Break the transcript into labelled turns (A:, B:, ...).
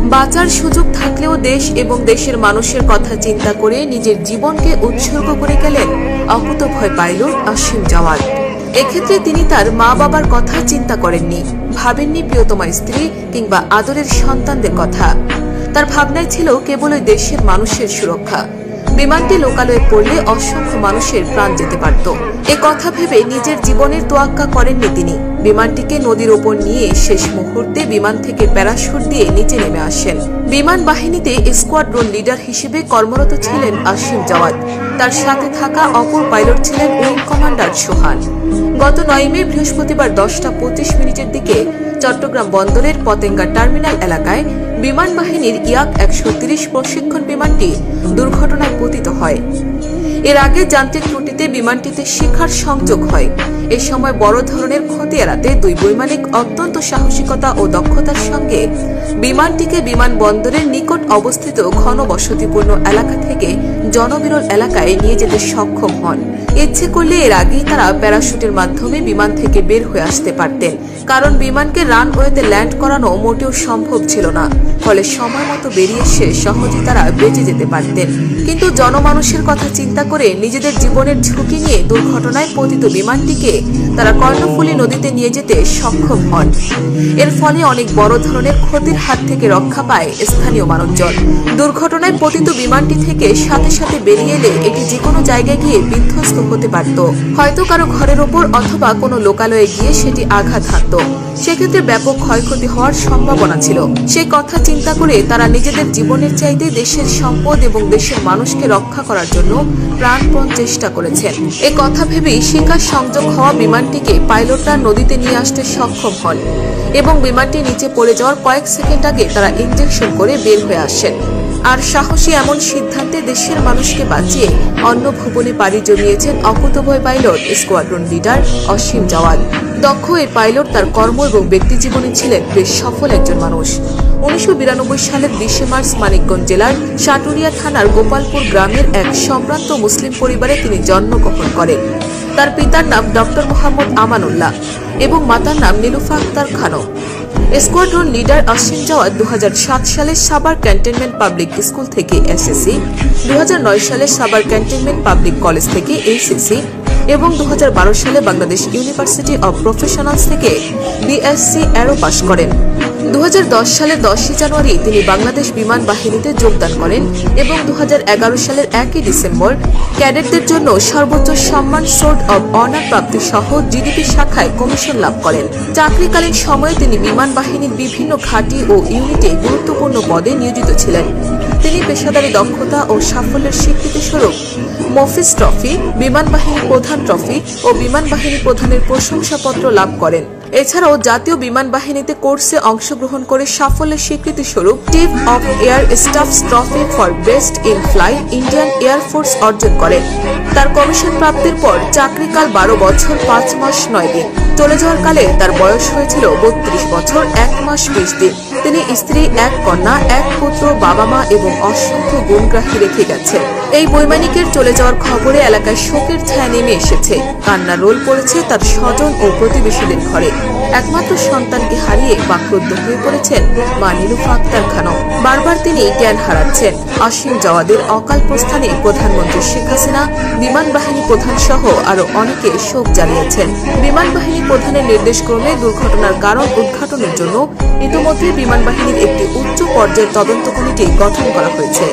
A: বাঁচার সুযোগ থাকলেও দেশ এবং দেশের মানুষের কথা চিন্তা করে নিজের জীবনকে উৎসর্গ করে গেলেন অকুতোভয় পাইলট আসিম জাওয়াদ। এক্ষেত্রে তিনি তার মা বাবার কথা চিন্তা করেননি, ভাবেননি প্রিয়তমা স্ত্রী কিংবা আদরের সন্তানদের কথা। তার ভাবনায় ছিল কেবল ওই দেশের মানুষের সুরক্ষা। বিমানটি লোকালয়ে পড়লে অসংখ্য মানুষের প্রাণ যেতে পারত। এ কথা ভেবে নিজের জীবনের তোয়াক্কা করেননি তিনি। বিমানটিকে নদীর ওপর নিয়ে শেষ মুহূর্তে বিমান থেকে প্যারাশুট দিয়ে নিচে নেমে আসেন। বিমান বাহিনীতে স্কোয়াড্রন লিডার হিসেবে কর্মরত ছিলেন আসিম জাওয়াদ। তার সাথে থাকা অপর পাইলট ছিলেন উইং কমান্ডার সোহান। গত 9 মে বৃহস্পতিবার 10:25 দিকে চট্টগ্রাম বন্দরের পতেঙ্গা টার্মিনাল এলাকায় বিমান বাহিনীর ইয়াক 130 প্রশিক্ষণ বিমানটি দুর্ঘটনায় পতিত হয়। এর আগে যান্ত্রিক ত্রুটিতে বিমানটিতে শিখার সংযোগ হয়। এ সময় বড় ধরনের ক্ষতি এড়াতে দুই বৈমানিক অত্যন্ত সাহসিকতা ও দক্ষতার সঙ্গে বিমানটিকে বিমানবন্দরের নিকট অবস্থিত ঘনবসতিপূর্ণ এলাকা থেকে জনবিরল এলাকায় নিয়ে যেতে সক্ষম হন। ইচ্ছে করলে এর আগেই তারা প্যারাশুটের মাধ্যমে বিমান থেকে বের হয়ে আসতে পারতেন, কারণ বিমানকে রানওয়েতে ল্যান্ড করানো মোটেও সম্ভব ছিল না। ফলে সময় মতো বেরিয়ে এসে সহজে তারা বেঁচে যেতে পারতেন। কিন্তু জনমানুষের কথা চিন্তা করে নিজেদের জীবনের ঝুঁকি নিয়ে দুর্ঘটনায় পতিত বিমানটিকে তারা কর্ণফুলী নদীতে নিয়ে যেতে সক্ষম হন। এর ফলে অনেক বড় ধরনের ক্ষতির হাত থেকে রক্ষা পায় স্থানীয় মানুষজন। দুর্ঘটনায় পতিত বিমানটি থেকে সাথে সাথে বেরিয়ে এলে এটি যে কোনো জায়গায় গিয়ে বিধ্বস্ত হতে পারত, হয়তো কারো ঘরের ওপর অথবা কোনো লোকালয়ে গিয়ে সেটি আঘাত হানত। সেক্ষেত্রে ব্যাপক ক্ষয়ক্ষতি হওয়ার সম্ভাবনা ছিল। সেই কথা চিন্তা করে তারা নিজেদের জীবনের চাইতে দেশের সম্পদ এবং দেশের মানুষকে রক্ষা করার জন্য প্রাণপণ চেষ্টা করেছেন। এ কথা ভেবেই শিকার সংযোগ হওয়া বিমানটিকে পাইলটরা নদীতে নিয়ে আসতে সক্ষম হন এবং বিমানটি নিচে পড়ে যাওয়ার কয়েক সেকেন্ড আগে তারা ইনজেকশন করে বের হয়ে আসেন। আর সাহসী এমন সিদ্ধান্তে দেশের মানুষকে বাঁচিয়ে অন্য ভুবনে পাড়ি জমিয়েছেন অকুতোভয় pilot squadron leader Asim Jawad. দক্ষ এই পাইলট তার কর্ম এবং ব্যক্তি জীবনে ছিলেন বেশ সফল একজন মানুষ। 1992 সালের 20 মার্চ মানিকগঞ্জ জেলার সাটুরিয়া থানার গোপালপুর গ্রামের এক সম্ভ্রান্ত মুসলিম পরিবারে তিনি জন্মগ্রহণ করেন। তার পিতার নাম ডক্টর মোহাম্মদ আমানুল্লাহ এবং মাতার নাম নীলুফা আক্তার খানম। স্কোয়াড্রন লিডার আসিম জাওয়াদ 2007 সালে সাভার ক্যান্টনমেন্ট পাবলিক স্কুল থেকে এসএসসি, 2009 সালে সাভার ক্যান্টনমেন্ট পাবলিক কলেজ থেকে এইচএসসি এবং 2012 সালে বাংলাদেশ ইউনিভার্সিটি অব প্রফেশনালস থেকে বিএসসি এরো পাশ করেন। 2010 সালের 10 জানুয়ারি তিনি বাংলাদেশ বিমান বাহিনীতে যোগদান করেন এবং 2011 সালের 1 ডিসেম্বর ক্যাডেটদের জন্য সর্বোচ্চ সম্মান সোর্ড অব অনার প্রাপ্তি সহ জিডিপি শাখায় কমিশন লাভ করেন। চাকরিকালীন সময়ে তিনি বিমান বাহিনীর বিভিন্ন ঘাঁটি ও ইউনিটে গুরুত্বপূর্ণ পদে নিয়োজিত ছিলেন। তিনি পেশাদারী দক্ষতা ও সাফল্যের স্বীকৃতিস্বরূপ মফিজ ট্রফি, বিমান বাহিনী প্রধান ট্রফি ও বিমান বাহিনী প্রধানের প্রশংসাপত্র লাভ করেন। এছাড়াও জাতীয় বিমান বাহিনীতে কোর্সে অংশগ্রহণ করে সাফল্যের স্বীকৃতি স্বরূপ chief of air stuffs trophy for best in flight Indian air force অর্জন করেন। তার কমিশন প্রাপ্তির পর চাকরিকাল 12 বছর 5 মাস 9 দিন। চলে যাওয়ার কালে তার বয়স হয়েছিল 32 বছর 1 মাস 20 দিন। তিনি স্ত্রী, 1 কন্যা, 1 পুত্র, বাবা মা এবং অসংখ্য গুণগ্রাহী রেখে গেছেন। এই বৈমানিকের চলে যাওয়ার খবরে এলাকায় শোকের ছায়া নেমে এসেছে। কান্নার রোল পড়েছে তার স্বজন ও প্রতিবেশীদের ঘরে। একমাত্র সন্তানকে হারিয়ে বাক্রুদ্ধ হয়ে পড়েছেন মা নীলুফা আক্তার খানম। বারবার তিনি জ্ঞান হারাচ্ছেন। আসিম জাওয়াদের অকাল প্রস্থানে প্রধানমন্ত্রী শেখ হাসিনা, বিমান বাহিনী প্রধান সহ আরো অনেকে শোক জানিয়েছেন। বিমান বাহিনী প্রধানের নির্দেশক্রমে দুর্ঘটনার কারণ উদ্ঘাটনের জন্য ইতিমধ্যে বিমান বাহিনীর একটি উচ্চ পর্যায়ের তদন্ত কমিটি গঠন করা হয়েছে।